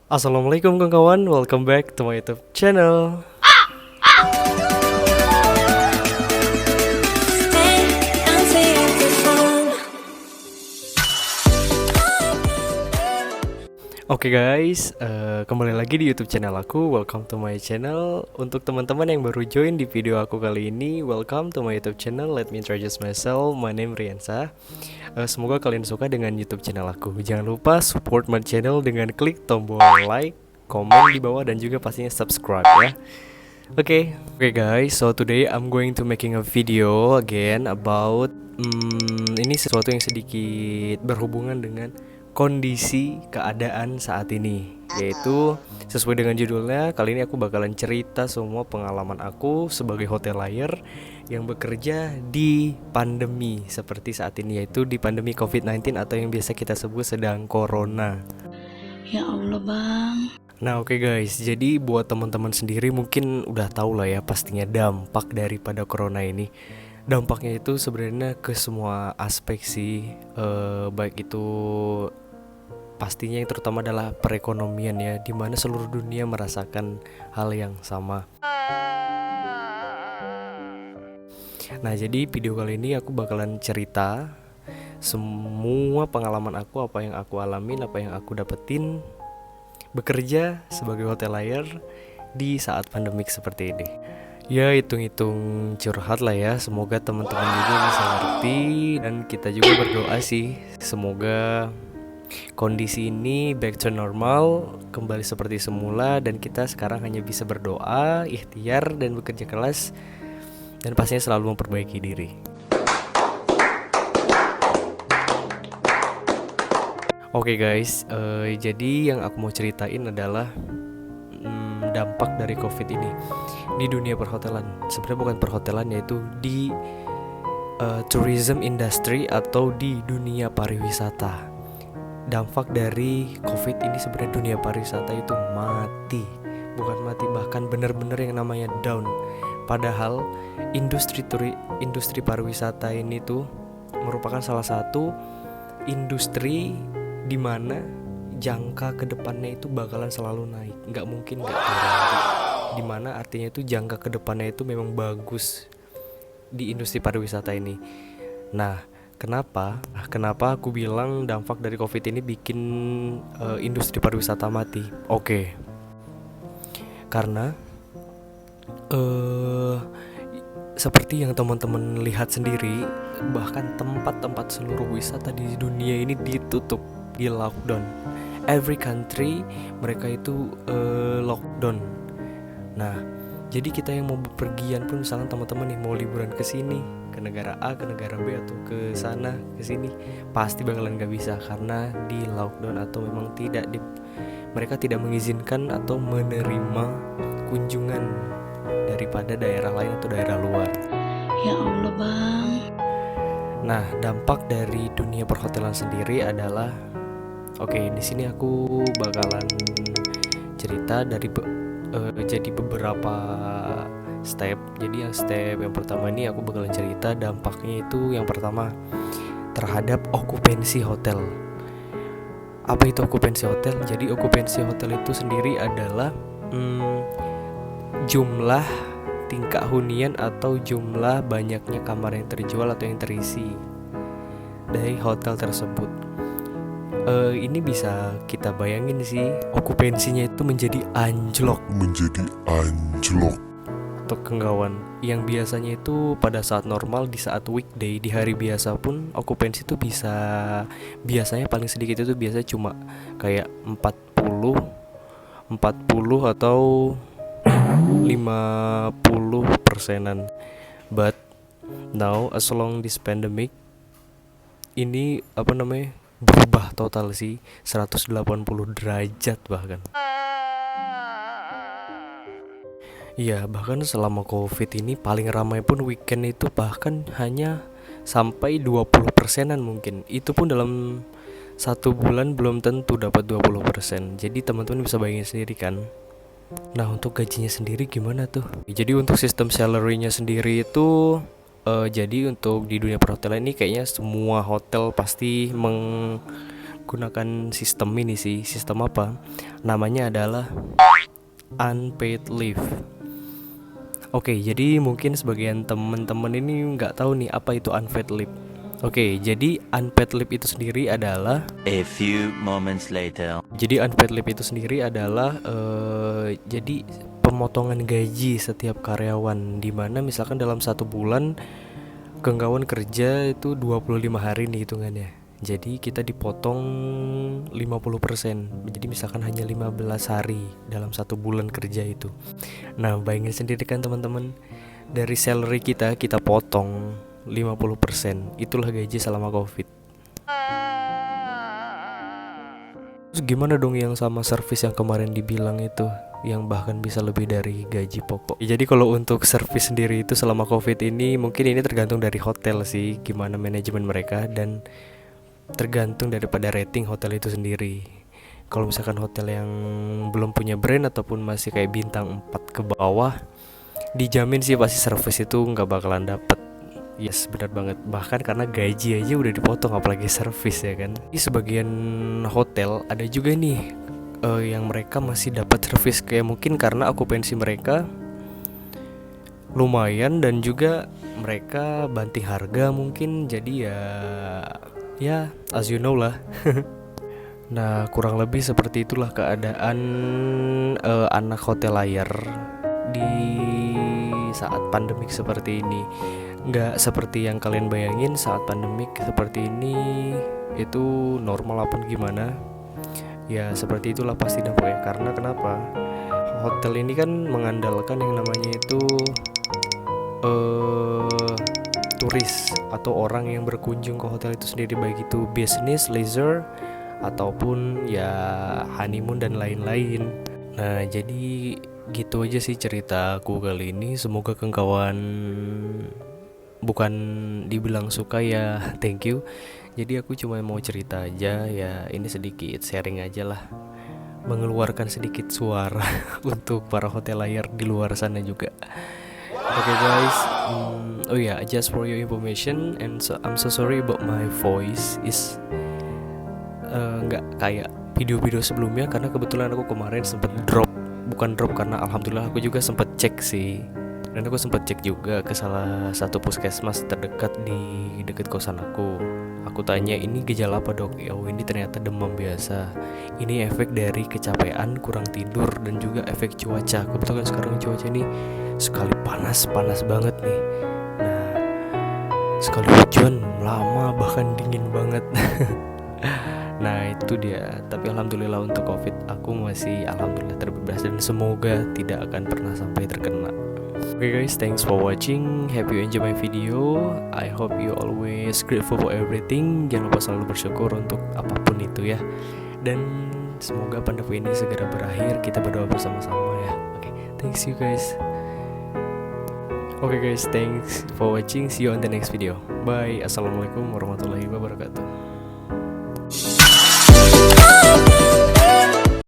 Assalamualaikum kawan, welcome back to my YouTube channel. Oke guys, kembali lagi di YouTube channel aku. Welcome to my channel. Untuk teman-teman yang baru join di video aku kali ini, welcome to my YouTube channel. Let me introduce myself. My name Riansa. Semoga kalian suka dengan YouTube channel aku. Jangan lupa support my channel dengan klik tombol like, komen di bawah, dan juga pastinya subscribe ya. Okay guys, so today I'm going to making a video again about ini sesuatu yang sedikit berhubungan dengan kondisi keadaan saat ini, yaitu sesuai dengan judulnya. Kali ini aku bakalan cerita semua pengalaman aku sebagai hotelier yang bekerja di pandemi seperti saat ini, yaitu di pandemi COVID-19 atau yang biasa kita sebut sedang corona. Ya Allah bang. Nah oke guys, jadi buat teman-teman sendiri mungkin udah tahu lah ya pastinya dampak daripada corona ini. Dampaknya itu sebenarnya ke semua aspek sih, baik itu pastinya yang terutama adalah perekonomian ya, dimana seluruh dunia merasakan hal yang sama. Nah jadi video kali ini aku bakalan cerita semua pengalaman aku, apa yang aku alamin, apa yang aku dapetin bekerja sebagai hotelier di saat pandemik seperti ini. Ya hitung-hitung curhat lah ya, semoga teman-teman juga bisa ngerti, dan kita juga berdoa sih semoga kondisi ini back to normal, kembali seperti semula, dan kita sekarang hanya bisa berdoa, ikhtiar, dan bekerja keras, dan pastinya selalu memperbaiki diri. Oke guys, jadi yang aku mau ceritain adalah dampak dari COVID ini di dunia perhotelan. Sebenarnya bukan perhotelan, yaitu di tourism industry atau di dunia pariwisata. Dampak dari COVID ini sebenarnya dunia pariwisata itu mati, bukan mati, bahkan benar-benar yang namanya down. Padahal industri pariwisata ini tuh merupakan salah satu industri di mana jangka kedepannya itu bakalan selalu naik, nggak mungkin nggak turun. Dimana artinya itu jangka kedepannya itu memang bagus di industri pariwisata ini. Nah, kenapa aku bilang dampak dari COVID ini bikin industri pariwisata mati? Oke. Karena seperti yang teman-teman lihat sendiri, bahkan tempat-tempat seluruh wisata di dunia ini ditutup, di lockdown. Every country mereka itu lockdown. Nah, jadi kita yang mau bepergian pun, misalnya teman-teman nih mau liburan ke sini, ke negara A, ke negara B, atau ke sana, ke sini, pasti bakalan gak bisa karena di lockdown, atau memang mereka tidak mengizinkan atau menerima kunjungan daripada daerah lain atau daerah luar. Ya Allah bang. Nah, dampak dari dunia perhotelan sendiri adalah, di sini aku bakalan cerita dari jadi beberapa step. Jadi yang step yang pertama ini aku bakalan cerita dampaknya itu, yang pertama terhadap okupansi hotel. Apa itu okupansi hotel? Jadi okupansi hotel itu sendiri adalah jumlah tingkat hunian atau jumlah banyaknya kamar yang terjual atau yang terisi dari hotel tersebut. Ini bisa kita bayangin sih, okupansinya itu menjadi anjlok. Untuk kawan yang biasanya itu pada saat normal, di saat weekday, di hari biasa pun okupansi itu biasanya paling sedikit itu biasa cuma kayak 40 atau 50%. But now as long this pandemic ini berubah total sih, 180 derajat bahkan. Iya, bahkan selama COVID ini paling ramai pun weekend itu bahkan hanya sampai 20%-an mungkin. Itu pun dalam satu bulan belum tentu dapat 20%. Jadi teman-teman bisa bayangin sendiri kan. Nah, untuk gajinya sendiri gimana tuh? Jadi untuk sistem salary-nya sendiri itu jadi untuk di dunia perhotelan ini kayaknya semua hotel pasti gunakan sistem ini sih. Sistem apa? Namanya adalah unpaid leave. Oke, jadi mungkin sebagian teman-teman ini nggak tahu nih apa itu unpaid leave. Oke, jadi unpaid leave itu sendiri adalah A few moments later. Jadi unpaid leave itu sendiri adalah jadi pemotongan gaji setiap karyawan, di mana misalkan dalam 1 bulan Genggawan kerja itu 25 hari nih hitungannya. Jadi kita dipotong 50%. Jadi misalkan hanya 15 hari dalam 1 bulan kerja itu. Nah, bayangin sendiri kan teman-teman, dari salary kita potong 50%. Itulah gaji selama Covid. Terus gimana dong yang sama servis yang kemarin dibilang itu, yang bahkan bisa lebih dari gaji pokok? Jadi kalau untuk servis sendiri itu selama Covid ini, mungkin ini tergantung dari hotel sih, gimana manajemen mereka, dan tergantung daripada rating hotel itu sendiri. Kalau misalkan hotel yang belum punya brand ataupun masih kayak bintang 4 ke bawah, dijamin sih pasti servis itu nggak bakalan dapet. Yes, benar banget. Bahkan karena gaji aja udah dipotong, apalagi servis ya kan. Di sebagian hotel ada juga nih yang mereka masih dapat servis, kayak mungkin karena okupansi mereka lumayan dan juga mereka banting harga mungkin. Jadi ya as you know lah. Nah, kurang lebih seperti itulah keadaan anak hotel layar di saat pandemik seperti ini. Nggak seperti yang kalian bayangin saat pandemik seperti ini itu normal apa gimana. Ya seperti itulah pasti dampaknya. Karena kenapa? Hotel ini kan mengandalkan yang namanya itu turis atau orang yang berkunjung ke hotel itu sendiri, baik itu business, leisure, ataupun ya honeymoon dan lain-lain. Nah, jadi gitu aja sih ceritaku kali ini. Semoga kawan bukan dibilang suka ya thank you. Jadi aku cuma mau cerita aja ya, ini sedikit sharing aja lah, mengeluarkan sedikit suara untuk para hotel layar di luar sana juga. Okay guys, oh ya, just for your information, and so I'm so sorry about my voice is nggak kayak video-video sebelumnya, karena kebetulan aku kemarin sempat bukan drop karena alhamdulillah aku juga sempat cek sih. Dan aku sempat cek juga ke salah satu puskesmas terdekat di dekat kosan aku. Aku tanya, ini gejala apa dok? Oh, ini ternyata demam biasa. Ini efek dari kecapean, kurang tidur, dan juga efek cuaca. Kebetulan sekarang cuaca ini sekali panas banget nih. Nah, sekali hujan lama, bahkan dingin banget. Nah itu dia. Tapi alhamdulillah untuk Covid aku masih alhamdulillah terbebas, dan semoga tidak akan pernah sampai terkena. Okay guys, thanks for watching. Hope you enjoy my video. I hope you always grateful for everything. Jangan lupa selalu bersyukur untuk apapun itu ya. Dan semoga pandemi ini segera berakhir. Kita berdoa bersama-sama ya. Okay, thanks you guys. Okay guys, thanks for watching. See you on the next video. Bye. Assalamualaikum warahmatullahi wabarakatuh.